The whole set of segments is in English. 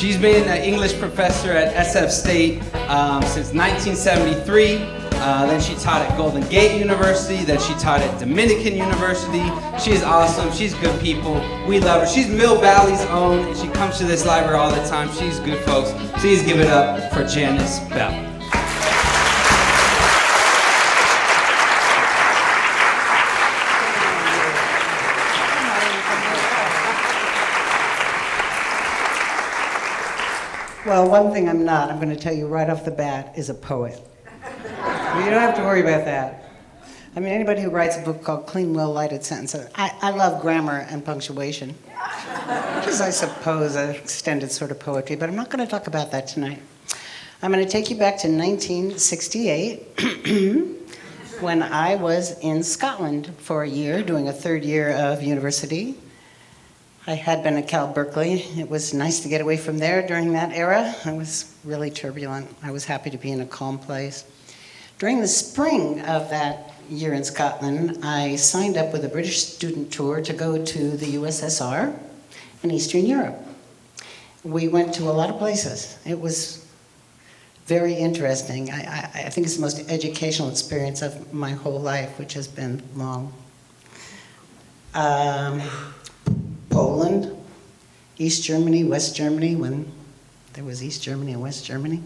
She's been an English professor at SF State since 1973. Then she taught at Golden Gate University. Then she taught at Dominican University. She's awesome. She's good people. We love her. She's Mill Valley's own, and she comes to this library all the time. She's good, folks. Please give it up for Janis Bell. Well, one thing I'm not, I'm going to tell you right off the bat, is a poet. You don't have to worry about that. I mean, anybody who writes a book called Clean, Well-Lighted Sentences, I love grammar and punctuation, which is, I suppose, an extended sort of poetry, but I'm not going to talk about that tonight. I'm going to take you back to 1968, when I was in Scotland for a year, doing a third year of university. I had been at Cal Berkeley. It was nice to get away from there during that era. It was really turbulent. I was happy to be in a calm place. During the spring of that year in Scotland, I signed up with a British student tour to go to the USSR and Eastern Europe. We went to a lot of places. It was very interesting. I think it's the most educational experience of my whole life, which has been long. Poland, East Germany, West Germany, when there was East Germany and West Germany.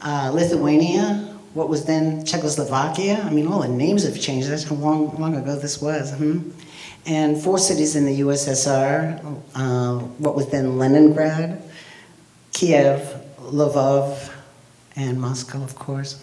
Lithuania, what was then Czechoslovakia. I mean, all the names have changed. That's how long ago this was. And 4 cities in the USSR, what was then Leningrad, Kiev, Lvov, and Moscow, of course.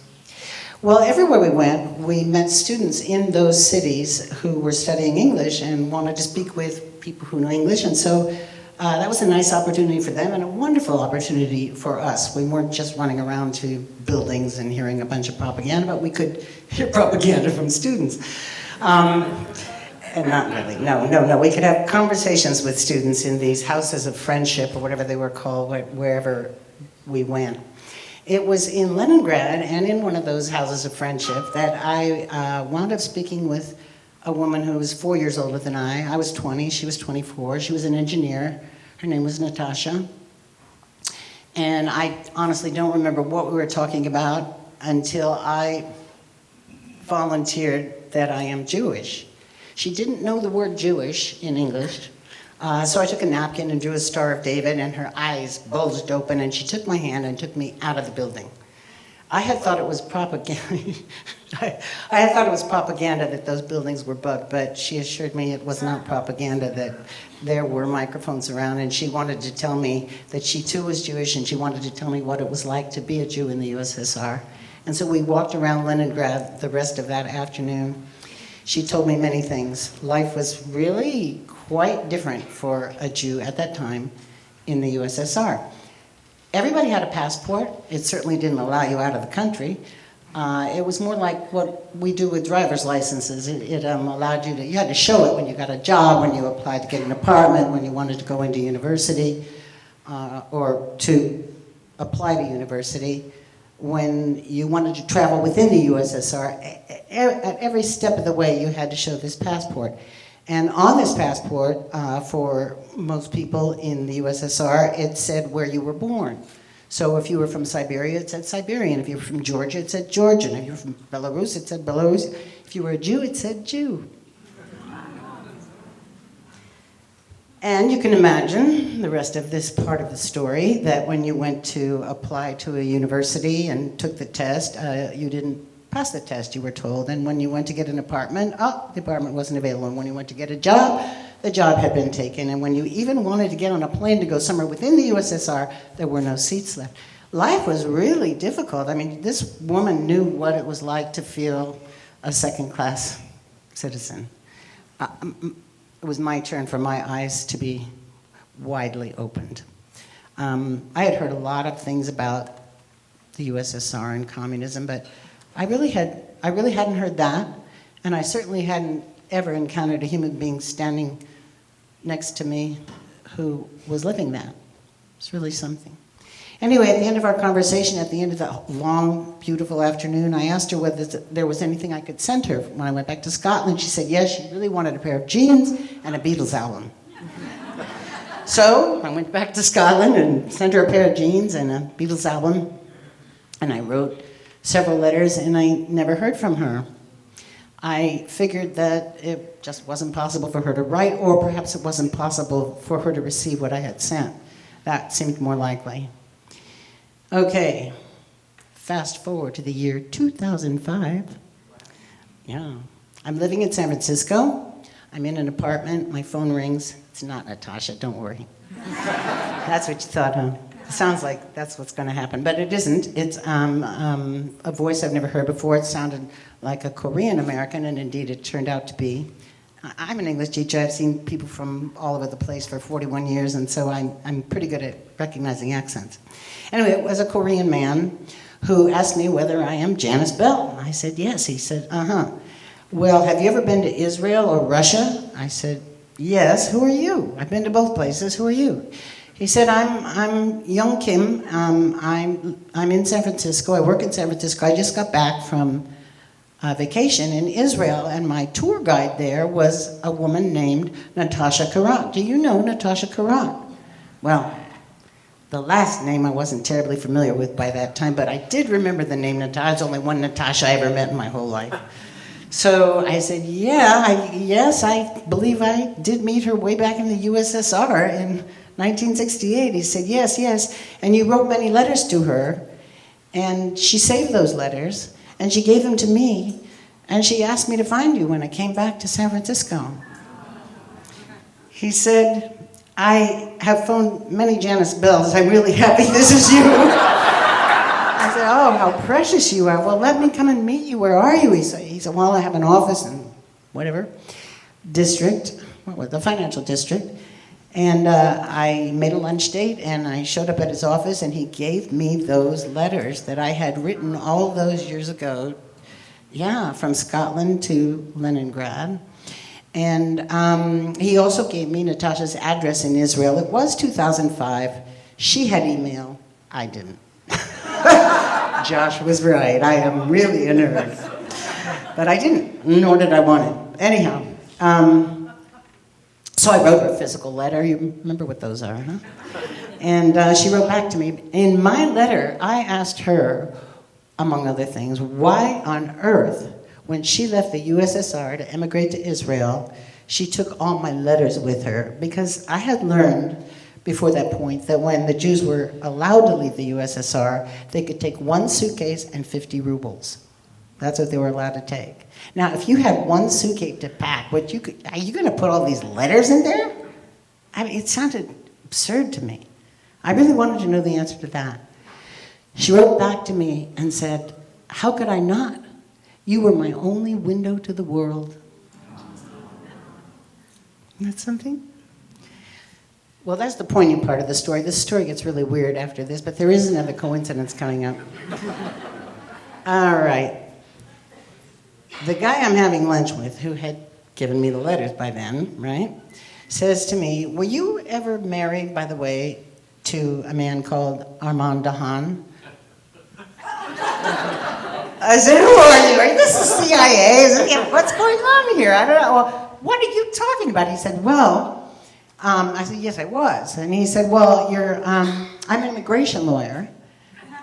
Well, everywhere we went, we met students in those cities who were studying English and wanted to speak with people who know English, and so that was a nice opportunity for them and a wonderful opportunity for us. We weren't just running around to buildings and hearing a bunch of propaganda, but we could hear propaganda from students. And not really, no. We could have conversations with students in these houses of friendship, or whatever they were called, wherever we went. It was in Leningrad and in one of those houses of friendship that I wound up speaking with a woman who was 4 years older than I. I was 20, she was 24. She was an engineer. Her name was Natasha. And I honestly don't remember what we were talking about until I volunteered that I am Jewish. She didn't know the word Jewish in English. So I took a napkin and drew a Star of David, and her eyes bulged open, and she took my hand and took me out of the building. I had thought it was propaganda. I had thought it was propaganda that those buildings were bugged, but she assured me it was not propaganda, that there were microphones around, and she wanted to tell me that she too was Jewish, and she wanted to tell me what it was like to be a Jew in the USSR. And so we walked around Leningrad the rest of that afternoon. She told me many things. Life was really quite different for a Jew at that time in the USSR. Everybody had a passport. It certainly didn't allow you out of the country. It was more like what we do with driver's licenses. It allowed you to, you had to show it when you got a job, when you applied to get an apartment, when you wanted to go into university, or to apply to university, when you wanted to travel within the USSR. At every step of the way, you had to show this passport. And on this passport, for most people in the USSR, it said where you were born. So if you were from Siberia, it said Siberian. If you were from Georgia, it said Georgian. If you were from Belarus, it said Belarus. If you were a Jew, it said Jew. And you can imagine the rest of this part of the story, that when you went to apply to a university and took the test, you didn't pass the test, you were told. And when you went to get an apartment, the apartment wasn't available. And when you went to get a job, the job had been taken. And when you even wanted to get on a plane to go somewhere within the USSR, there were no seats left. Life was really difficult. I mean, this woman knew what it was like to feel a second-class citizen. It was my turn for my eyes to be widely opened. I had heard a lot of things about the USSR and communism, but I really hadn't heard that, and I certainly hadn't ever encountered a human being standing next to me who was living that. It's really something. Anyway, at the end of our conversation, at the end of that long, beautiful afternoon, I asked her whether there was anything I could send her when I went back to Scotland. She said yes, she really wanted a pair of jeans and a Beatles album. So I went back to Scotland and sent her a pair of jeans and a Beatles album. And I wrote several letters, and I never heard from her. I figured that it just wasn't possible for her to write, or perhaps it wasn't possible for her to receive what I had sent. That seemed more likely. Okay, fast forward to the year 2005. Yeah, I'm living in San Francisco. I'm in an apartment. My phone rings. It's not Natasha, don't worry. That's what you thought, huh? Sounds like that's what's going to happen, but it isn't. It's a voice I've never heard before. It sounded like a Korean American, and indeed it turned out to be. I'm an English teacher. I've seen people from all over the place for 41 years, and so I'm pretty good at recognizing accents. Anyway, it was a Korean man who asked me whether I am Janis Bell. I said, yes. He said, uh-huh. Well, have you ever been to Israel or Russia? I said, yes. Who are you? I've been to both places. Who are you? He said, I'm Young Kim. I'm in San Francisco. I work in San Francisco. I just got back from vacation in Israel, and my tour guide there was a woman named Natasha Karat. Do you know Natasha Karat? Well, the last name I wasn't terribly familiar with by that time, but I did remember the name Natasha. There's only one Natasha I ever met in my whole life. So I said, yes, I believe I did meet her way back in the USSR in 1968. He said, yes, and you wrote many letters to her, and she saved those letters, and she gave them to me, and she asked me to find you when I came back to San Francisco. He said, I have phoned many Janis Bells. I'm really happy this is you. I said, oh, how precious you are. Well, let me come and meet you. Where are you? He said, well, I have an office in whatever district, the financial district. And I made a lunch date, and I showed up at his office, and he gave me those letters that I had written all those years ago, from Scotland to Leningrad. And he also gave me Natasha's address in Israel. It was 2005. She had email. I didn't. Josh was right. I am really a nerd. But I didn't, nor did I want it. Anyhow. So I wrote her a physical letter. You remember what those are, huh? And she wrote back to me. In my letter, I asked her, among other things, why on earth, when she left the USSR to emigrate to Israel, she took all my letters with her. Because I had learned before that point that when the Jews were allowed to leave the USSR, they could take one suitcase and 50 rubles. That's what they were allowed to take. Now, if you had one suitcase to pack, are you going to put all these letters in there? I mean, it sounded absurd to me. I really wanted to know the answer to that. She wrote back to me and said, how could I not? You were my only window to the world. Isn't that something? Well, that's the poignant part of the story. This story gets really weird after this, but there is another coincidence coming up. All right. The guy I'm having lunch with, who had given me the letters by then, right, says to me, were you ever married, by the way, to a man called Armand Dahan? I said, who are you? Are this the CIA? What's going on here? I don't know. Well, what are you talking about? He said, well, I said, yes, I was. And he said, well, I'm an immigration lawyer.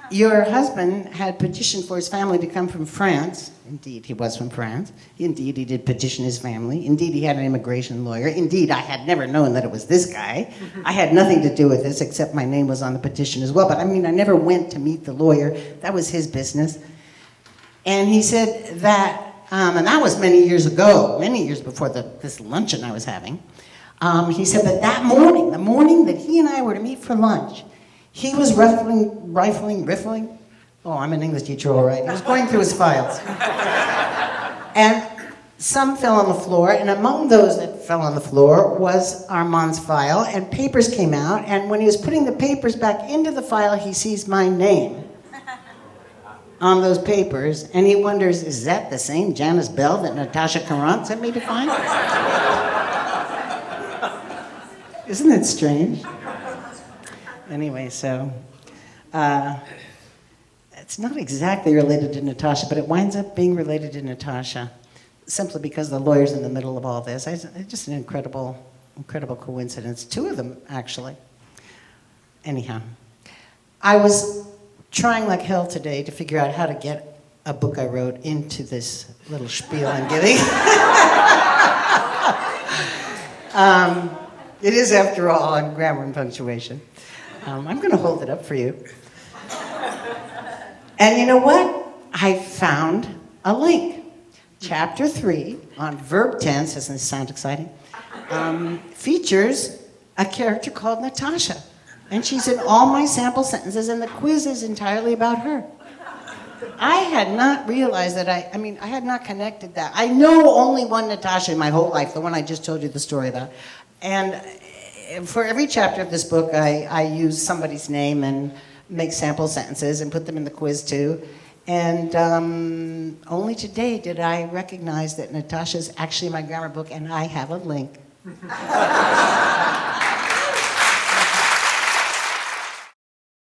Your husband had petitioned for his family to come from France. Indeed, he was from France. Indeed, he did petition his family. Indeed, he had an immigration lawyer. Indeed, I had never known that it was this guy. I had nothing to do with this, except my name was on the petition as well. But I mean, I never went to meet the lawyer. That was his business. And he said that, and that was many years ago, many years before this luncheon I was having. He said that that morning, the morning that he and I were to meet for lunch, he was riffling. Oh, I'm an English teacher, all right. He was going through his files. And some fell on the floor, and among those that fell on the floor was Armand's file, and papers came out, and when he was putting the papers back into the file, he sees my name on those papers, and he wonders, is that the same Janis Bell that Natasha Karan sent me to find? Isn't it strange? Anyway, so it's not exactly related to Natasha, but it winds up being related to Natasha simply because the lawyer's in the middle of all this. It's just an incredible incredible coincidence. Two of them, actually. Anyhow, I was trying like hell today to figure out how to get a book I wrote into this little spiel I'm giving. It is, after all, on grammar and punctuation. I'm going to hold it up for you. And you know what? I found a link. Chapter 3 on verb tense, doesn't this sound exciting? Features a character called Natasha. And she's in all my sample sentences, and the quiz is entirely about her. I had not realized that I had not connected that. I know only one Natasha in my whole life, the one I just told you the story about. And for every chapter of this book, I use somebody's name and make sample sentences and put them in the quiz too. And only today did I recognize that Natasha's actually in my grammar book, and I have a link.